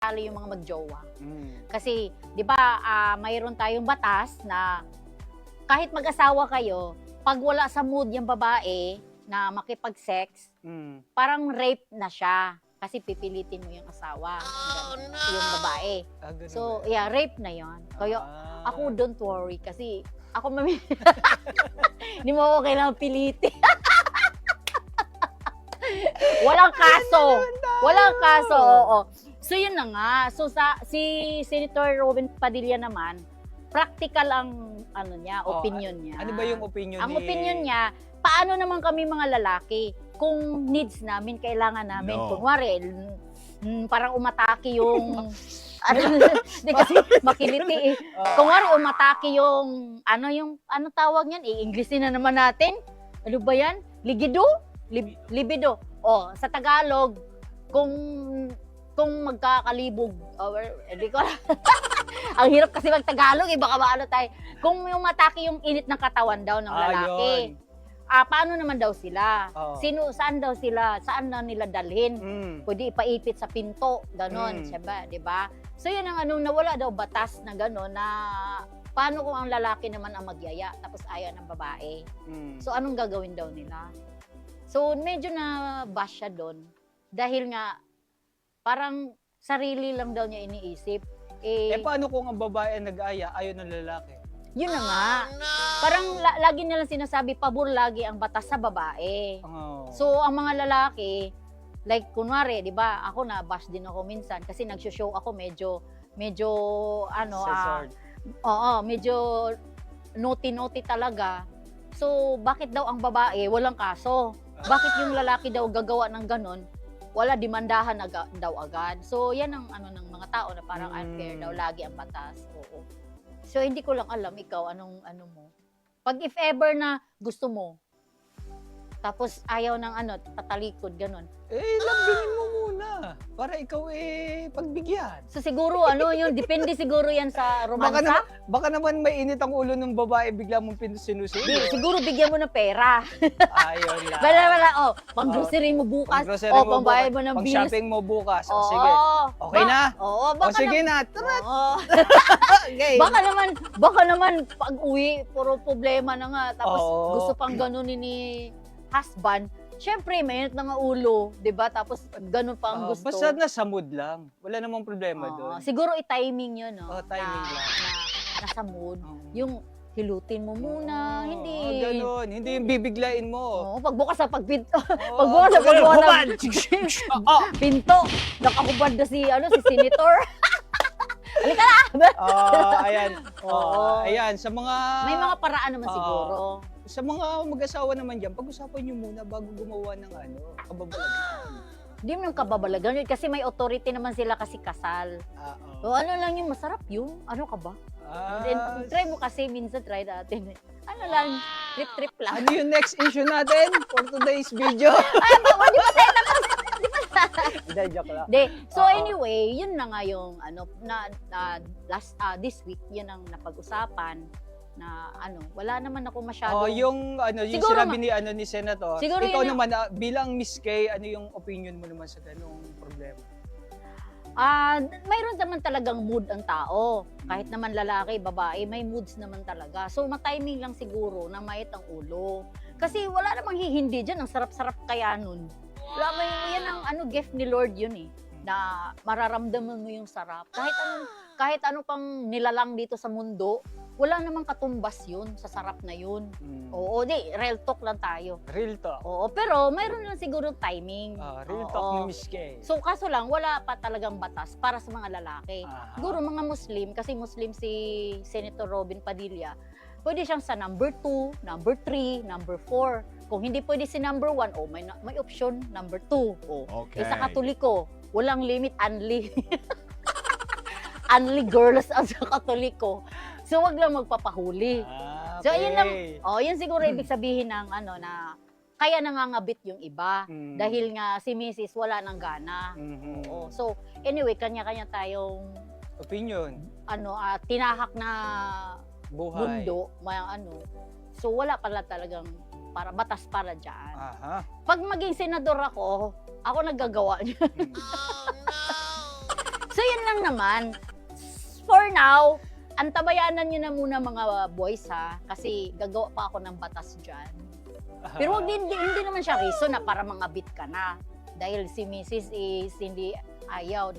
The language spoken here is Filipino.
talo yung mga magjowa. Mm. Kasi, di ba, mayroon tayong batas na kahit mag-asawa kayo, pag wala sa mood yung babae na makipag-sex, parang rape na siya. Kasi pipilitin mo yung asawa, yung babae. So, yeah, rape na yon. Kaya ako, don't worry. Kasi ako hindi mo ako kailangan pilitin. Walang kaso. Walang kaso, oo. So, yun na nga. So, si Senator Robin Padilla naman, practical ang opinion niya. Ano ba yung opinion Ang opinion niya, paano naman kami mga lalaki, kung needs namin, kailangan namin, kunwari, parang umatake yung, di kasi makiliti eh. Kunwari umatake yung, ano tawag niyan, Englishin na naman natin. Ano ba yan? Ligido? Libido. O, sa Tagalog, kung magkakalibog, hindi ko ang hirap kasi mag-Tagalog, baka maano tayo. Kung yung matake yung init ng katawan daw ng lalaki, paano naman daw sila? Saan daw sila? Saan na nila dalhin? Pwede ipaipit sa pinto, ganon, siya, di ba? So yun ang nawala daw batas na ganon na paano kung ang lalaki naman ang magyaya tapos ayaw ng babae? So anong gagawin daw nila? So medyo na bash siya doon dahil nga parang sarili lang daw niya iniisip. Paano kung ang babae nag-aya, ayaw ng lalaki? Yun na nga. Parang lagi nilang sinasabi, pabor lagi ang batas sa babae. So, ang mga lalaki, like kunwari, di ba, ako na-bash din ako minsan kasi nag-show ako medyo medyo naughty talaga. So, bakit daw ang babae walang kaso? Bakit yung lalaki daw gagawa ng ganon? Wala, demandahan daw agad. So, yan ang ng mga tao na parang unfair daw lagi ang batas. Oo. So, hindi ko lang alam, ikaw, ano mo. Pag if ever na gusto mo, tapos ayaw ng tatalikod, ganon. Lambingin mo muna. Para ikaw pagbigyan. So, siguro, yun, depende siguro yan sa romansa. Baka naman mainit ang ulo ng babae, bigla mong sinusunod. Siguro bigyan mo ng pera. Ayun lang. Wala, pang-grocery mo bukas. Pang-bayad mo ng bills. Pang-shopping mo bukas. Sige. Okay na? Oo, baka sige na. Tara. Okay. Baka naman pag-uwi, puro problema na nga. Tapos gusto pang ganunin ni husband. Siyempre, mainit na nga ulo, 'di ba? Tapos ganun pa ang gusto. Basta nasa mood lang. Wala namang problema doon. Siguro i-timing 'yun, no? Timing lang. Nasa mood. Yung hilutin mo muna, hindi. Ganun, hindi yung bibiglain mo. Pagbukas sa pagpinto. Pagbukas sa pinto. Nakahubad na si Senator. Halika na! Ayan. Ayan, sa mga... May mga paraan naman siguro. Sa mga mag-asawa naman dyan, pag-usapan nyo muna bago gumawa ng kababalagan. Hindi mo yung kababalagan yun kasi may authority naman sila kasi kasal. Ano lang yung masarap yung, ano ka ba? Try mo kasi, minsan try natin. Ano lang, trip-trip lang. Ano yung next issue natin for today's video? Di ba tayo tapos? Hindi, joke lang. So anyway, yun na nga yung this week, yun ang napag-usapan na wala naman ako masyado. Yung siguro sinabi ni Senator, siguro ikaw naman bilang Miss Kay, ano yung opinion mo naman sa ganung problema? Mayroon naman talagang mood ang tao. Kahit naman lalaki, babae, may moods naman talaga. So matiming lang siguro na mait ang ulo. Kasi wala namang hihindi dyan, ang sarap-sarap kaya nun. Yan ang gift ni Lord yun na mararamdaman mo yung sarap. Kahit ano pang nilalang dito sa mundo, wala namang katumbas yun sa sarap na yun. Oo, real talk lang tayo. Real talk. Oo, pero mayroon lang siguro timing. Real talk ni Miss Kay. So kaso lang, wala pa talagang batas para sa mga lalaki. Siguro mga Muslim, kasi Muslim si Senator Robin Padilla, pwede siyang sa number 2, number 3, number 4. Kung hindi pwede si number 1, may option, number 2. Okay. Sa Katoliko, walang limit, only girls ang sa Katoliko. So, wag lang magpapahuli. Okay. So, yun lang. Yun siguro ibig sabihin ng na kaya nangangabit yung iba. Dahil nga si Mrs. wala nang gana. So, anyway, kanya-kanya tayong opinion. Tinahak na buhay. Mundo, So, wala pala talagang batas para dyan. Aha. Pag maging senador ako naggagawa niyan. So, yun lang naman. For now, antabayanan nyo na muna mga boys ha, kasi gagawa pa ako ng batas dyan. Pero hindi naman siya reason na para mangabit ka na. Dahil si Mrs. is hindi ayaw.